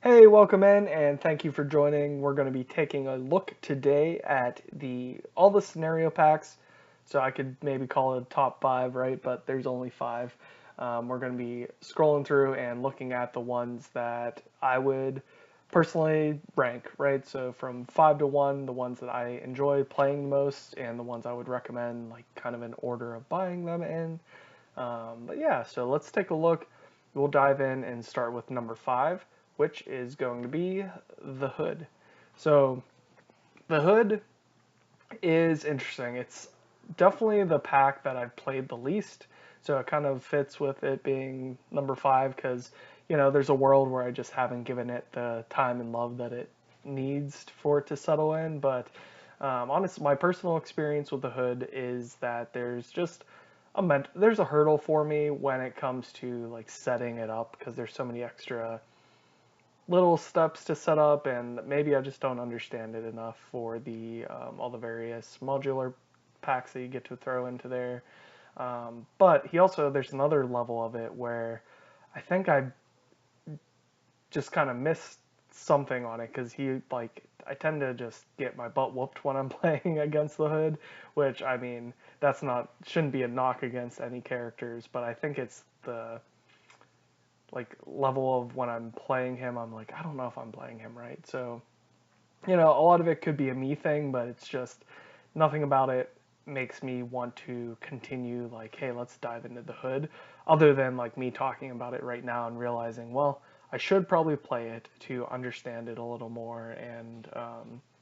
Hey, welcome in and thank you for joining. We're going to be taking a look today at all the scenario packs. So I could maybe call it top five, right? But there's only five. We're going to be scrolling through and looking at the ones that I would personally rank, right? So from five to one, the ones that I enjoy playing the most, and the ones I would recommend, like kind of in order of buying them in. But yeah, so let's take a look. We'll dive in and start with number five, which is going to be the Hood. So the Hood is interesting. It's definitely the pack that I've played the least. So it kind of fits with it being number five because, there's a world where I just haven't given it the time and love that it needs for it to settle in. But honestly, my personal experience with the Hood is that there's a hurdle for me when it comes to like setting it up because there's so many extra little steps to set up, and maybe I just don't understand it enough for the all the various modular packs that you get to throw into there. But there's another level of it where I think I just kind of missed something on it because I tend to just get my butt whooped when I'm playing against the Hood, which I mean that's not shouldn't be a knock against any characters, but I think it's the like level of when I'm playing him, I'm like, I don't know if I'm playing him right. So, a lot of it could be a me thing, but it's just nothing about it makes me want to continue like, hey, let's dive into the Hood, other than like me talking about it right now and realizing, well, I should probably play it to understand it a little more and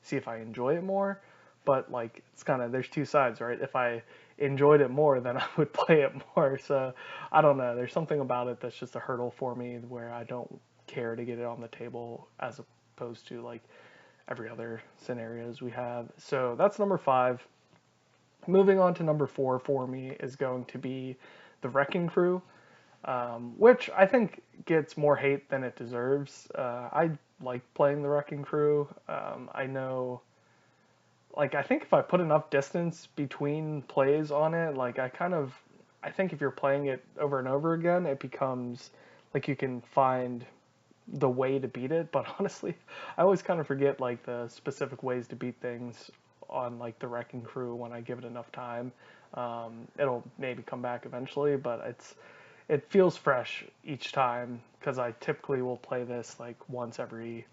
see if I enjoy it more. But like, it's kind of there's two sides, right? If I enjoyed it more, then I would play it more. So I don't know. There's something about it that's just a hurdle for me where I don't care to get it on the table as opposed to like every other scenarios we have. So that's number five. Moving on to number four for me is going to be the Wrecking Crew, which I think gets more hate than it deserves. I like playing the Wrecking Crew. I know, like, I think if I put enough distance between plays on it, I think if you're playing it over and over again, it becomes like you can find the way to beat it. But honestly, I always kind of forget like the specific ways to beat things on like the Wrecking Crew when I give it enough time. It'll maybe come back eventually, but it feels fresh each time because I typically will play this like once every.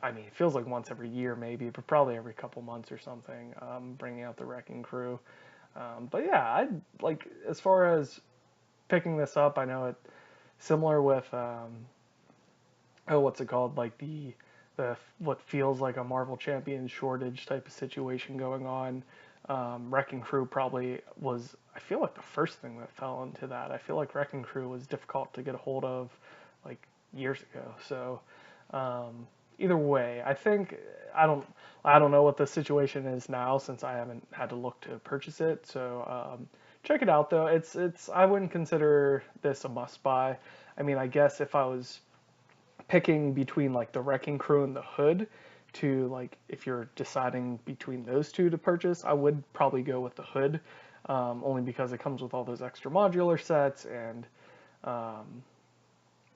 I mean, it feels like once every year maybe, but probably every couple months or something. Bringing out the Wrecking Crew, but yeah, I like as far as picking this up. I know it similar with what's it called? Like the what feels like a Marvel Champion shortage type of situation going on. Wrecking Crew probably was. I feel like the first thing that fell into that. I feel like Wrecking Crew was difficult to get a hold of, like years ago. So either way, I think I don't. I don't know what the situation is now since I haven't had to look to purchase it. So check it out though. It's. I wouldn't consider this a must buy. I mean, I guess if I was picking between like the Wrecking Crew and the Hood to like if you're deciding between those two to purchase, I would probably go with the Hood, only because it comes with all those extra modular sets and um,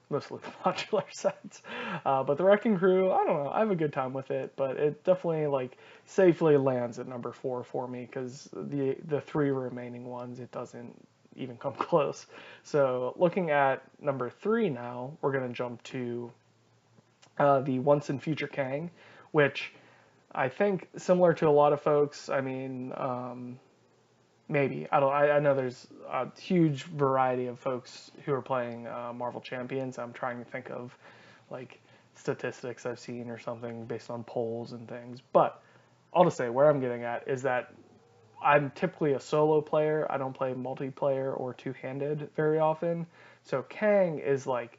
mostly the modular sets. But the Wrecking Crew, I don't know, I have a good time with it, but it definitely like safely lands at number four for me because the three remaining ones it doesn't even come close. So looking at number three now, we're gonna jump to the Once and Future Kang, which I think similar to a lot of folks. I mean, maybe I don't. I know there's a huge variety of folks who are playing Marvel Champions. I'm trying to think of like statistics I've seen or something based on polls and things. But I'll just say where I'm getting at is that I'm typically a solo player. I don't play multiplayer or two-handed very often. So Kang is like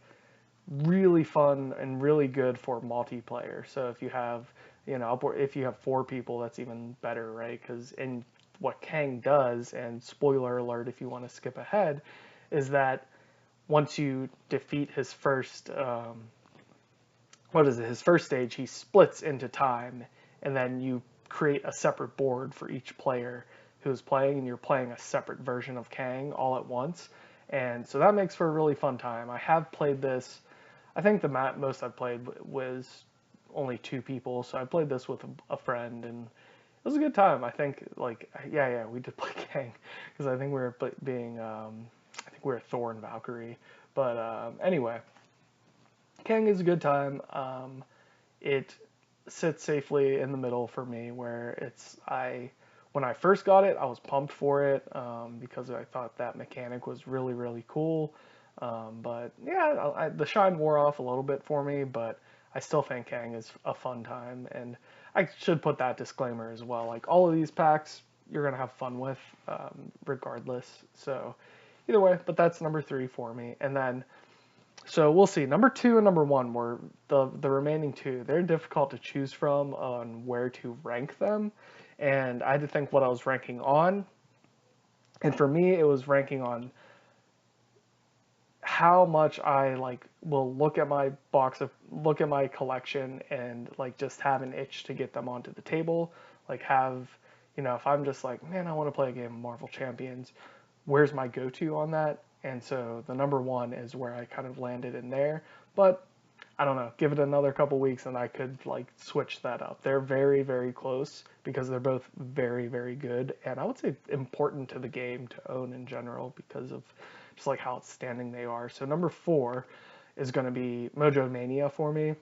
really fun and really good for multiplayer. So if you have, if you have four people, that's even better, right? Because in what Kang does, and spoiler alert if you want to skip ahead, is that once you defeat his first, his first stage, he splits into time, and then you create a separate board for each player who's playing, and you're playing a separate version of Kang all at once. And so that makes for a really fun time. I have played this I think the most I played was only 2 people, so I played this with a friend, and it was a good time. I think like yeah, we did play Kang because I think we were being I think we were Thor and Valkyrie. But anyway, Kang is a good time. It sits safely in the middle for me, where it's I when I first got it, I was pumped for it because I thought that mechanic was really really cool. But yeah, the shine wore off a little bit for me, but I still think Kang is a fun time, and I should put that disclaimer as well. Like all of these packs, you're gonna have fun with, regardless. So either way, but that's number 3 for me, and then so we'll see. Number 2 and number 1 were the remaining 2. They're difficult to choose from on where to rank them, and I had to think what I was ranking on. And for me, it was ranking on how much I like will look at my collection and like just have an itch to get them onto the table. Like have, if I'm just like, man, I want to play a game of Marvel Champions, where's my go-to on that? And so the number 1 is where I kind of landed in there. But I don't know, give it another couple weeks and I could like switch that up. They're very, very close because they're both very, very good, and I would say important to the game to own in general because of just like how outstanding they are. So number 4 is going to be Mojo Mania for me.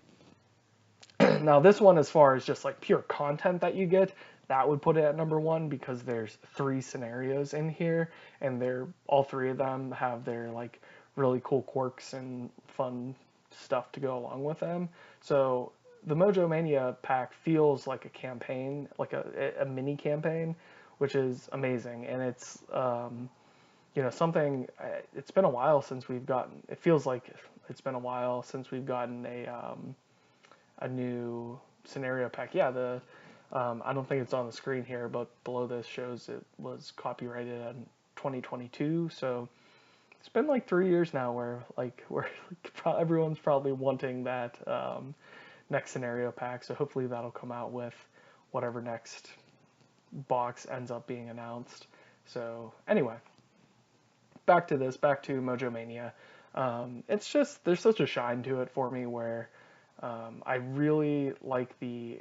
Now this one, as far as just like pure content that you get, that would put it at number 1 because there's 3 scenarios in here, and they're all 3 of them have their like really cool quirks and fun stuff to go along with them. So the Mojo Mania pack feels like a campaign, like a mini campaign, which is amazing, and it's something. It's been a while since we've gotten. It feels like it's been a while since we've gotten a new scenario pack. Yeah, I don't think it's on the screen here, but below this shows it was copyrighted in 2022. So it's been like 3 years now where everyone's probably wanting that next scenario pack. So hopefully that'll come out with whatever next box ends up being announced. So anyway, back to Mojo Mania. It's just there's such a shine to it for me where I really like the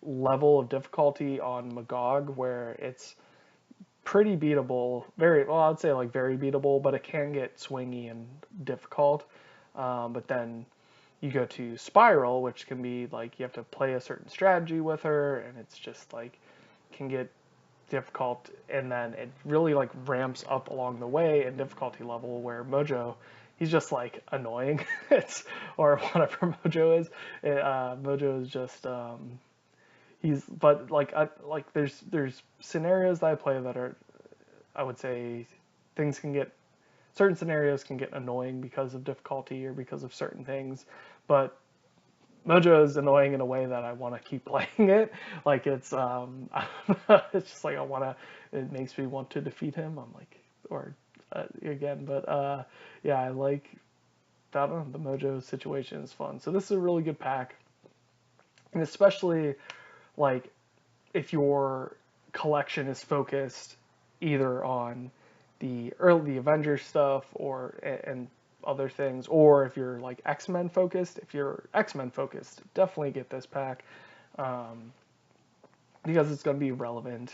level of difficulty on Magog, where it's pretty beatable. I'd say like very beatable, but it can get swingy and difficult. But then you go to Spiral, which can be like you have to play a certain strategy with her, and it's just like can get difficult, and then it really like ramps up along the way in difficulty level, where Mojo, he's just like annoying. Or whatever Mojo is. Mojo is just but like there's scenarios that I play that are, I would say, certain scenarios can get annoying because of difficulty or because of certain things, but Mojo is annoying in a way that I want to keep playing it. Like it's it's just like it makes me want to defeat him. I'm like, or again, but yeah, I like, I don't know, the Mojo situation is fun. So this is a really good pack, and especially like if your collection is focused either on the Avengers stuff and other things, or if you're like X-Men focused. If you're X-Men focused, definitely get this pack because it's going to be relevant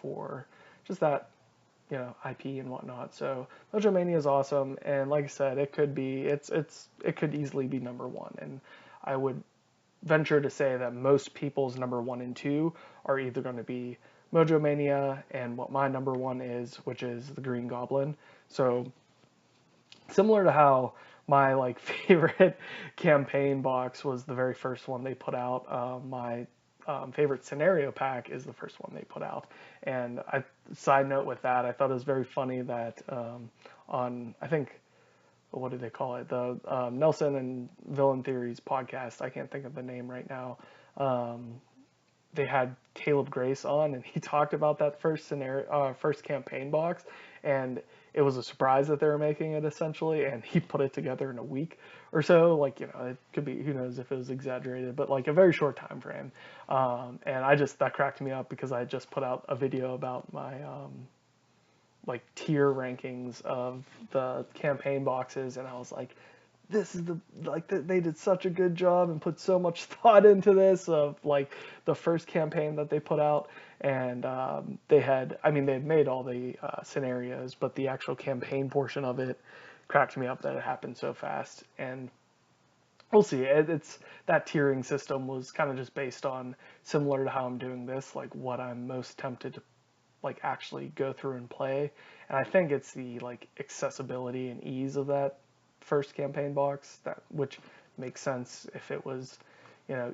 for just that, IP and whatnot. So Mojo Mania is awesome, and like I said, it could easily be number 1, and I would venture to say that most people's number 1 and 2 are either going to be Mojo Mania and what my number 1 is, which is the Green Goblin. So similar to how my like favorite campaign box was the very first one they put out, my favorite scenario pack is the first one they put out. And side note with that, I thought it was very funny that on, I think, what do they call it? The Nelson and Villain Theories podcast. I can't think of the name right now. They had Caleb Grace on, and he talked about that first campaign box, and it was a surprise that they were making it essentially, and he put it together in a week or so. Like, it could be, who knows if it was exaggerated, but like a very short time frame. And that cracked me up because I just put out a video about my like tier rankings of the campaign boxes, and I was like, this is they did such a good job and put so much thought into this of like the first campaign that they put out, and they had made all the scenarios, but the actual campaign portion of it cracked me up that it happened so fast. And we'll see. It's that tiering system was kind of just based on similar to how I'm doing this, like what I'm most tempted to like actually go through and play. And I think it's the like accessibility and ease of that first campaign box that which makes sense if it was,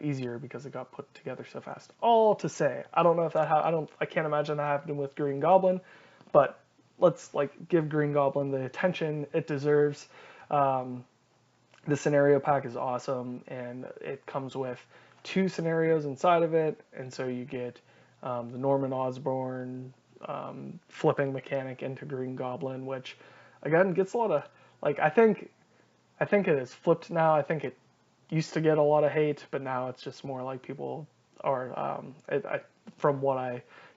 easier because it got put together so fast. All to say, I don't know if I can't imagine that happening with Green Goblin, but let's like give Green Goblin the attention it deserves. The scenario pack is awesome, and it comes with 2 scenarios inside of it, and so you get the Norman Osborn flipping mechanic into Green Goblin, which again gets a lot of like I think it is flipped now. I think it used to get a lot of hate, but now it's just more like people are from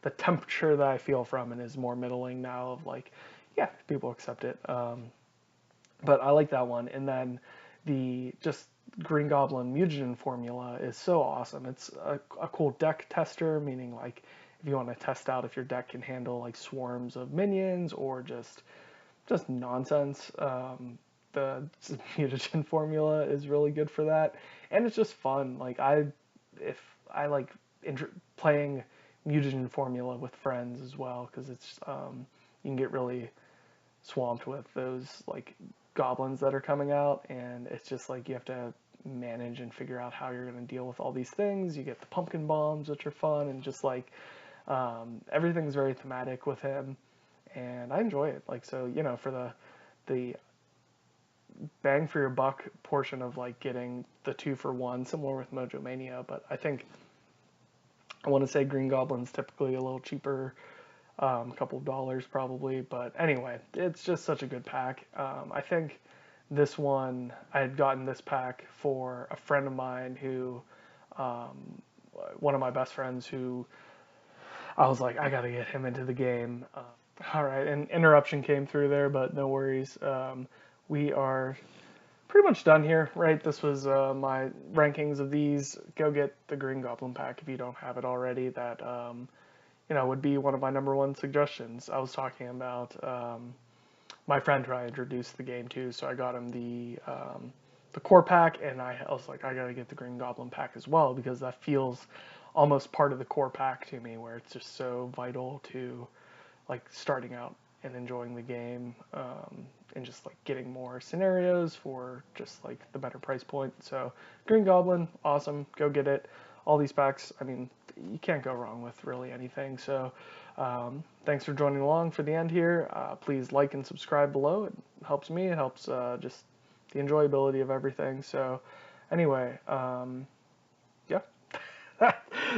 the temperature that I feel from it is more middling now of like, yeah, people accept it. But I like that one. And then the just Green Goblin mutagen formula is so awesome. It's a cool deck tester, meaning like if you want to test out if your deck can handle like swarms of minions or just nonsense. The mutagen formula is really good for that, and it's just fun. Like if I like playing mutagen formula with friends as well, because it's you can get really swamped with those like goblins that are coming out, and it's just like you have to manage and figure out how you're going to deal with all these things. You get the pumpkin bombs, which are fun, and just like everything's very thematic with him, and I enjoy it. Like so, for the bang for your buck portion of like getting the 2-for-1, similar with Mojo Mania, but I want to say Green Goblin's typically a little cheaper, a couple of dollars probably, but anyway, it's just such a good pack. I think this one, I had gotten this pack for a friend of mine who, one of my best friends who I was like, I gotta get him into the game. All right, an interruption came through there, but no worries. We are pretty much done here, right? This was my rankings of these. Go get the Green Goblin pack if you don't have it already. That would be one of my number one suggestions. I was talking about my friend who I introduced the game to, so I got him the core pack, and I was like, I gotta get the Green Goblin pack as well because that feels almost part of the core pack to me, where it's just so vital to like starting out and enjoying the game, and just like getting more scenarios for just like the better price point. So Green Goblin, awesome, go get it. All these packs, I mean, you can't go wrong with really anything. So thanks for joining along for the end here. Please like and subscribe below. It helps me. It helps just the enjoyability of everything. So anyway, yeah,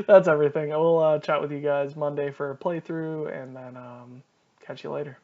that's everything. I will chat with you guys Monday for a playthrough, and then catch you later.